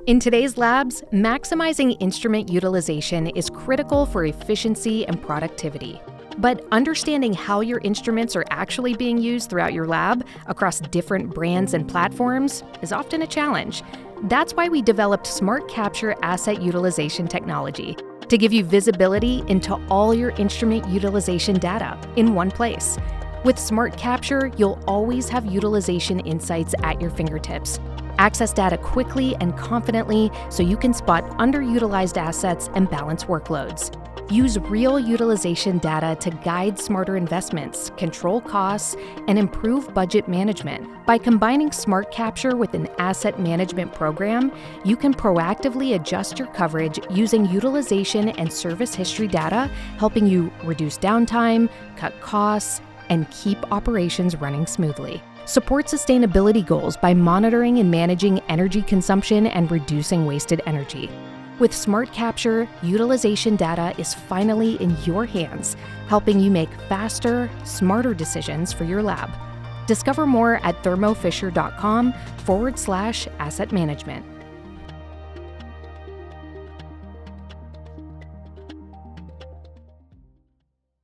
In today's labs, maximizing instrument utilization is critical for efficiency and productivity. But understanding how your instruments are actually being used throughout your lab across different brands and platforms is often a challenge. That's why we developed SmartCapture asset utilization technology to give you visibility into all your instrument utilization data in one place. With SmartCapture, you'll always have utilization insights at your fingertips. Access data quickly and confidently so you can spot underutilized assets and balance workloads. Use real utilization data to guide smarter investments, control costs, and improve budget management. By combining SmartCapture with an asset management program, you can proactively adjust your coverage using utilization and service history data, helping you reduce downtime, cut costs, and keep operations running smoothly. Support sustainability goals by monitoring and managing energy consumption and reducing wasted energy. With SmartCapture, utilization data is finally in your hands, helping you make faster, smarter decisions for your lab. Discover more at thermofisher.com/asset management.